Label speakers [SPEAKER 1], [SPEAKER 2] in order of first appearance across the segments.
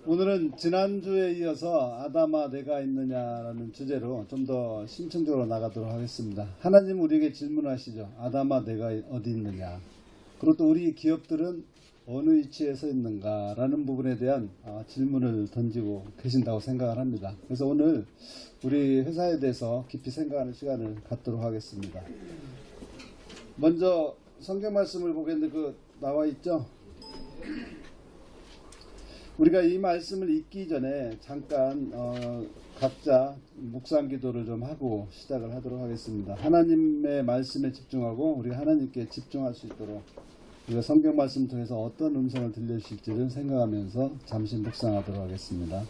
[SPEAKER 1] 오늘은 지난주에 이어서 아담아 내가 있느냐라는 주제로 좀 더 심층적으로 나가도록 하겠습니다. 하나님 우리에게 질문하시죠. 아담아 내가 어디 있느냐. 그리고 또 우리 기업들은 어느 위치에 서 있는가라는 부분에 대한 질문을 던지고 계신다고 생각을 합니다. 그래서 오늘 우리 회사에 대해서 깊이 생각하는 시간을 갖도록 하겠습니다. 먼저 성경 말씀을 보겠는데 나와 있죠? 우리가 이 말씀을 읽기 전에 잠깐 각자 묵상 기도를 좀 하고 시작을 하도록 하겠습니다. 하나님의 말씀에 집중하고 우리가 하나님께 집중할 수 있도록 우리가 성경 말씀 통해서 어떤 음성을 들려주실지를 생각하면서 잠시 묵상하도록 하겠습니다.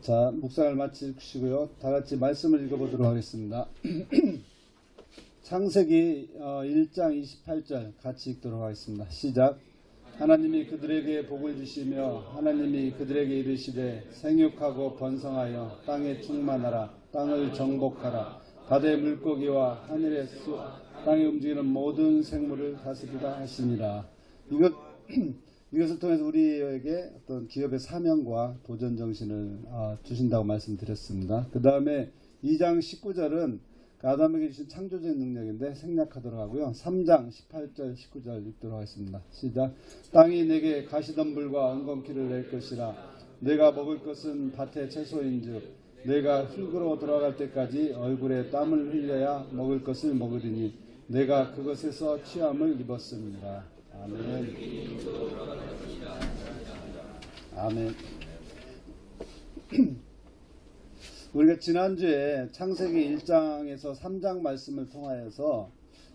[SPEAKER 1] 자, 묵상을 마치시고요. 다 같이 말씀을 읽어보도록 하겠습니다. 창세기 1장 28절 같이 읽도록 하겠습니다. 시작. 하나님이 그들에게 복을 주시며 하나님이 그들에게 이르시되 생육하고 번성하여 땅에 충만하라. 땅을 정복하라. 바다의 물고기와 하늘의 수 땅에 움직이는 모든 생물을 다스리라 하시니라. 이것을 통해서 우리에게 어떤 기업의 사명과 도전 정신을 주신다고 말씀드렸습니다. 그 다음에 2장 19절은 아담에게 주신 창조적인 능력인데 생략하도록 하고요. 3장 18절 19절 읽도록 하겠습니다. 시작. 땅이 내게 가시덤불과 엉겅퀴를 낼 것이라. 내가 먹을 것은 밭의 채소인즉 내가 흙으로 돌아갈 때까지 얼굴에 땀을 흘려야 먹을 것을 먹으리니 내가 그것에서 취함을 입었습니다. 아멘. 아멘. 우리가 지난주에 창세기 1장에서 3장 말씀을 통하여서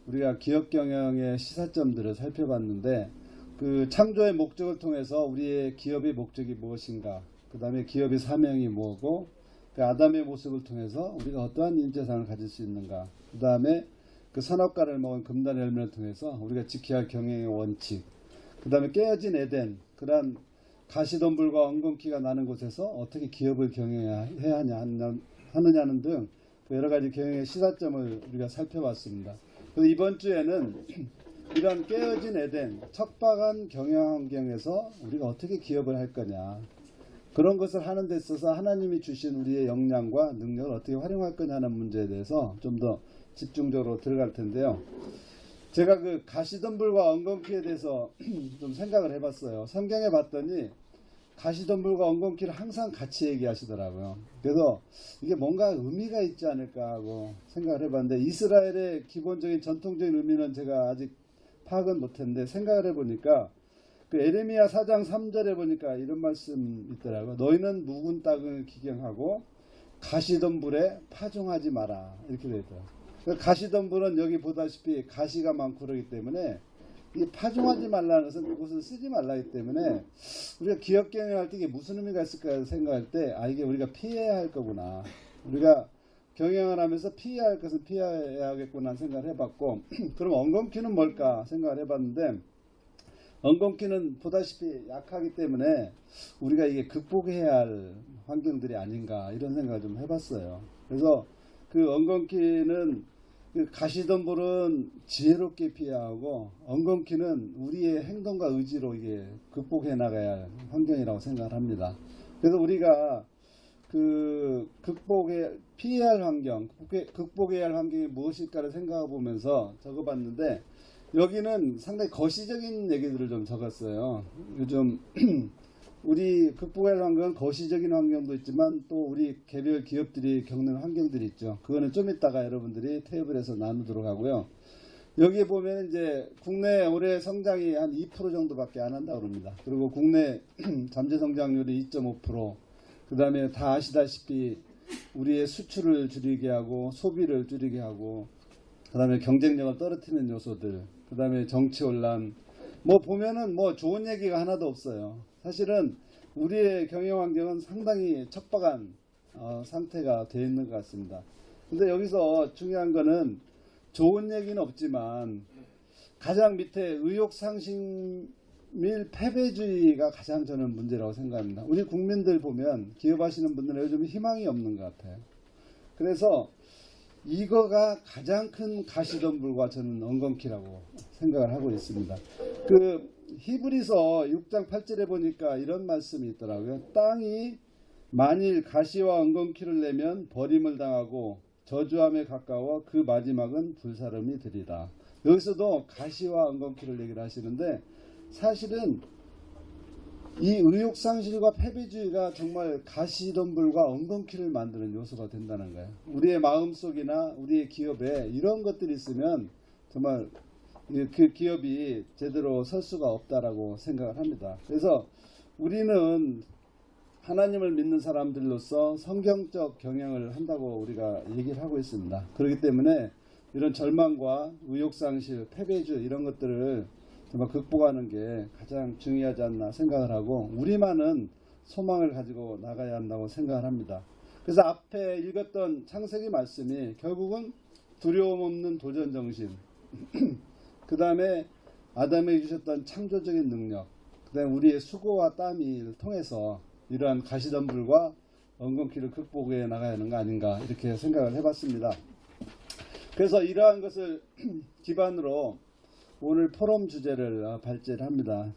[SPEAKER 1] 우리가 기업 경영의 시사점들을 살펴봤는데 그 창조의 목적을 통해서 우리의 기업의 목적이 무엇인가, 그 다음에 기업의 사명이 뭐고, 그 아담의 모습을 통해서 우리가 어떠한 인재상을 가질 수 있는가, 그 다음에 그 선악과를 먹은 금단의 열매를 통해서 우리가 지켜야 할 경영의 원칙, 그 다음에 깨어진 에덴, 그러한 가시덤불과 엉겅퀴가 나는 곳에서 어떻게 기업을 경영해야 하느냐는 등 여러 가지 경영의 시사점을 우리가 살펴봤습니다. 그래서 이번 주에는 이런 깨어진 에덴, 척박한 경영 환경에서 우리가 어떻게 기업을 할 거냐, 그런 것을 하는 데 있어서 하나님이 주신 우리의 역량과 능력을 어떻게 활용할 거냐는 문제에 대해서 좀 더 집중적으로 들어갈 텐데요. 제가 그 가시덤불과 엉겅퀴에 대해서 좀 생각을 해봤어요. 성경에 봤더니 가시덤불과 엉겅퀴를 항상 같이 얘기하시더라고요. 그래서 이게 뭔가 의미가 있지 않을까 하고 생각을 해봤는데, 이스라엘의 기본적인 전통적인 의미는 제가 아직 파악은 못했는데 생각을 해보니까 그 에레미야 4장 3절에 보니까 이런 말씀 있더라고요. 너희는 묵은 땅을 기경하고 가시덤불에 파종하지 마라, 이렇게 되어 있더라고요. 가시덤불은 여기 보다시피 가시가 많고 그러기 때문에 이 파종하지 말라는 것은 그것을 쓰지 말라기 때문에 우리가 기업 경영할 때 이게 무슨 의미가 있을까 생각할 때 이게 우리가 피해야 할 거구나, 우리가 경영을 하면서 피해야 할 것은 피해야겠구나 생각을 해봤고 그럼 엉겅퀴는 뭘까 생각을 해봤는데, 엉겅퀴는 보다시피 약하기 때문에 우리가 이게 극복해야 할 환경들이 아닌가 이런 생각을 좀 해봤어요. 그래서 그 엉겅퀴는, 그 가시덤불은 지혜롭게 피하고 엉겅퀴는 우리의 행동과 의지로 이게 극복해 나가야 할 환경이라고 생각을 합니다. 그래서 우리가 그 피해야 할 환경, 극복해야 할 환경이 무엇일까를 생각해 보면서 적어봤는데, 여기는 상당히 거시적인 얘기들을 좀 적었어요. 요즘 우리 극복해야 할 환경은 거시적인 환경도 있지만 또 우리 개별 기업들이 겪는 환경들이 있죠. 그거는 좀 이따가 여러분들이 테이블에서 나누도록 하고요. 여기에 보면 이제 국내 올해 성장이 한 2% 정도밖에 안 한다고 합니다. 그리고 국내 잠재 성장률이 2.5%, 그 다음에 다 아시다시피 우리의 수출을 줄이게 하고 소비를 줄이게 하고, 그 다음에 경쟁력을 떨어뜨리는 요소들, 그 다음에 정치 혼란, 뭐 보면은 뭐 좋은 얘기가 하나도 없어요. 사실은 우리의 경영 환경은 상당히 척박한 상태가 되어 있는 것 같습니다. 근데 여기서 중요한 거는 좋은 얘기는 없지만 가장 밑에 의욕상심 및 패배주의가 가장 저는 문제라고 생각합니다. 우리 국민들 보면 기업하시는 분들은 요즘 희망이 없는 것 같아요. 그래서 이거가 가장 큰 가시덤불과 저는 엉겅퀴라고 생각을 하고 있습니다. 그 히브리서 6장 8절에 보니까 이런 말씀이 있더라고요. 땅이 만일 가시와 엉겅퀴를 내면 버림을 당하고 저주함에 가까워 그 마지막은 불사름이 되리라. 여기서도 가시와 엉겅퀴를 얘기를 하시는데 사실은 이 의욕상실과 패배주의가 정말 가시덤불과 엉겅퀴를 만드는 요소가 된다는 거예요. 우리의 마음속이나 우리의 기업에 이런 것들이 있으면 정말 그 기업이 제대로 설 수가 없다라고 생각을 합니다. 그래서 우리는 하나님을 믿는 사람들로서 성경적 경영을 한다고 우리가 얘기를 하고 있습니다. 그렇기 때문에 이런 절망과 의욕상실, 패배주의 이런 것들을 정말 극복하는 게 가장 중요하지 않나 생각을 하고 우리만은 소망을 가지고 나가야 한다고 생각을 합니다. 그래서 앞에 읽었던 창세기 말씀이 결국은 두려움 없는 도전 정신, 그 다음에 아담에게 주셨던 창조적인 능력, 그 다음에 우리의 수고와 땀을 통해서 이러한 가시덤불과 엉겅퀴를 극복해 나가야 하는 거 아닌가 이렇게 생각을 해봤습니다. 그래서 이러한 것을 기반으로 오늘 포럼 주제를 발제를 합니다.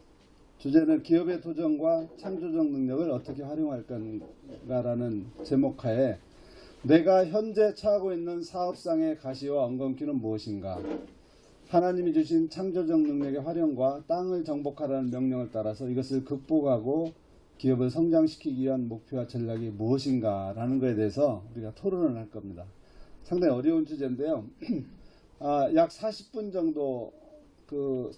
[SPEAKER 1] 주제는 기업의 도전과 창조적 능력을 어떻게 활용할 건가라는 제목하에 내가 현재 처하고 있는 사업상의 가시와 엉겅퀴는 무엇인가? 하나님이 주신 창조적 능력의 활용과 땅을 정복하라는 명령을 따라서 이것을 극복하고 기업을 성장시키기 위한 목표와 전략이 무엇인가라는 것에 대해서 우리가 토론을 할 겁니다. 상당히 어려운 주제인데요. 약 40분 정도 그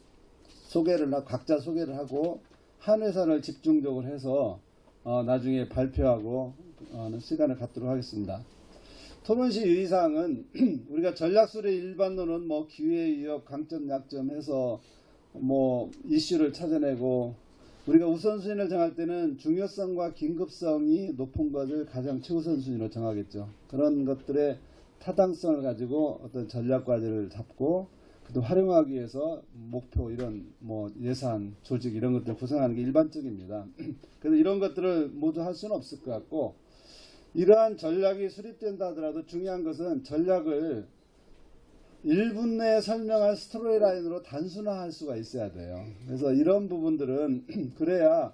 [SPEAKER 1] 각자 소개를 하고 한 회사를 집중적으로 해서 나중에 발표하고 시간을 갖도록 하겠습니다. 토론시 의의사항은 우리가 전략술의 일반론은 뭐 기회, 위협, 강점, 약점 해서 뭐 이슈를 찾아내고 우리가 우선순위를 정할 때는 중요성과 긴급성이 높은 것을 가장 최우선순위로 정하겠죠. 그런 것들의 타당성을 가지고 어떤 전략 과제를 잡고 또 활용하기 위해서 목표 이런 뭐 예산, 조직 이런 것들을 구성하는 게 일반적입니다. 그래서 이런 것들을 모두 할 수는 없을 것 같고 이러한 전략이 수립된다 하더라도 중요한 것은 전략을 1분 내에 설명할 스토리라인으로 단순화할 수가 있어야 돼요. 그래서 이런 부분들은 그래야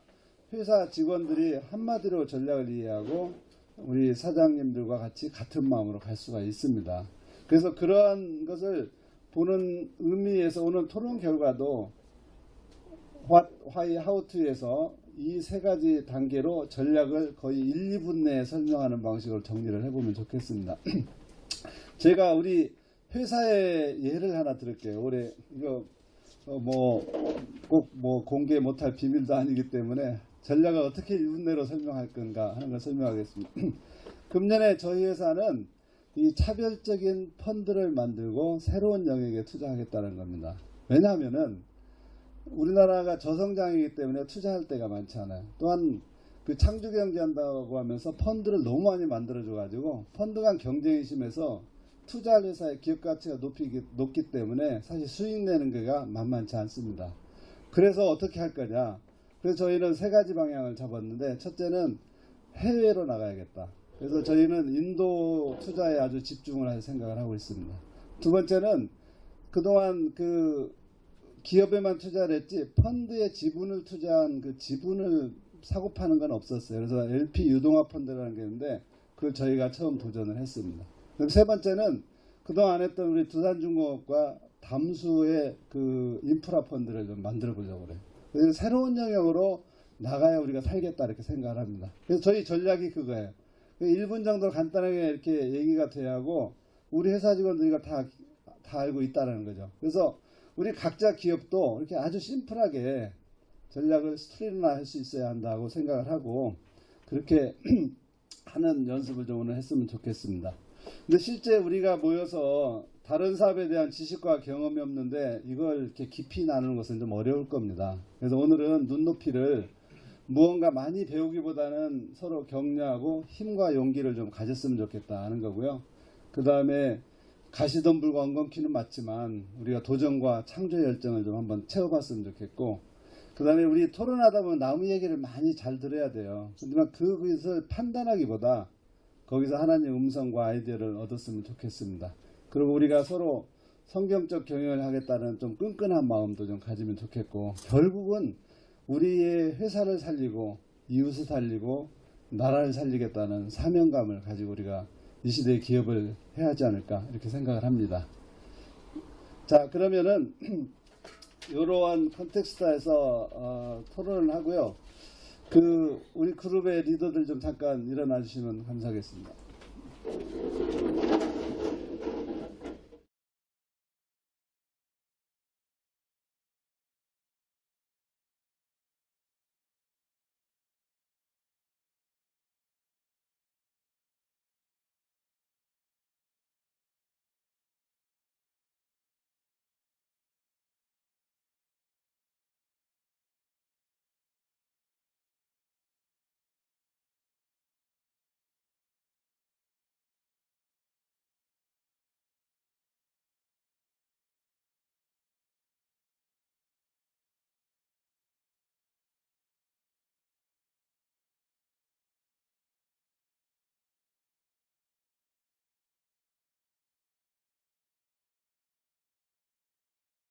[SPEAKER 1] 회사 직원들이 한마디로 전략을 이해하고 우리 사장님들과 같이 같은 마음으로 갈 수가 있습니다. 그래서 그러한 것을 보는 의미에서 오는 토론 결과도 What, Why, How to에서 이 세 가지 단계로 전략을 거의 1, 2분 내에 설명하는 방식으로 정리를 해보면 좋겠습니다. 제가 우리 회사의 예를 하나 들을게요. 올해 이거 꼭 공개 못할 비밀도 아니기 때문에 전략을 어떻게 1분 내로 설명할 건가 하는 걸 설명하겠습니다. 금년에 저희 회사는 이 차별적인 펀드를 만들고 새로운 영역에 투자하겠다는 겁니다. 왜냐하면은 우리나라가 저성장이기 때문에 투자할 때가 많지 않아요. 또한 그 창조경제 한다고 하면서 펀드를 너무 많이 만들어줘가지고 펀드 간 경쟁이 심해서 투자할 회사의 기업 가치가 높기 때문에 사실 수익 내는 게가 만만치 않습니다. 그래서 어떻게 할 거냐. 그래서 저희는 세 가지 방향을 잡았는데 첫째는 해외로 나가야겠다. 그래서 저희는 인도 투자에 아주 집중을 할 생각을 하고 있습니다. 두 번째는 그동안 그 기업에만 투자를 했지 펀드에 지분을 투자한 그 지분을 사고 파는 건 없었어요. 그래서 LP 유동화 펀드라는 게 있는데 그걸 저희가 처음 도전을 했습니다. 그럼 세 번째는 그동안 안 했던 우리 두산중공업과 담수의 그 인프라 펀드를 좀 만들어 보려고 그래요. 그래서 새로운 영역으로 나가야 우리가 살겠다 이렇게 생각을 합니다. 그래서 저희 전략이 그거예요. 1분 정도 간단하게 이렇게 얘기가 돼야 하고 우리 회사 직원들이 다 알고 있다는 거죠. 그래서 우리 각자 기업도 이렇게 아주 심플하게 전략을 스토리나 할 수 있어야 한다고 생각을 하고 그렇게 하는 연습을 좀 오늘 했으면 좋겠습니다. 근데 실제 우리가 모여서 다른 사업에 대한 지식과 경험이 없는데 이걸 이렇게 깊이 나누는 것은 좀 어려울 겁니다. 그래서 오늘은 눈높이를 무언가 많이 배우기보다는 서로 격려하고 힘과 용기를 좀 가졌으면 좋겠다 하는 거고요. 그 다음에 가시덤불과 엉겅퀴는 맞지만 우리가 도전과 창조의 열정을 좀 한번 채워봤으면 좋겠고, 그 다음에 우리 토론하다 보면 나무 얘기를 많이 잘 들어야 돼요. 하지만 그것을 판단하기보다 거기서 하나님의 음성과 아이디어를 얻었으면 좋겠습니다. 그리고 우리가 서로 성경적 경영을 하겠다는 좀 끈끈한 마음도 좀 가지면 좋겠고, 결국은 우리의 회사를 살리고 이웃을 살리고 나라를 살리겠다는 사명감을 가지고 우리가 이 시대의 기업을 해야 하지 않을까 이렇게 생각을 합니다. 자, 그러면은 이러한 컨텍스트에서 토론을 하고요. 우리 그룹의 리더들 좀 잠깐 일어나 주시면 감사하겠습니다.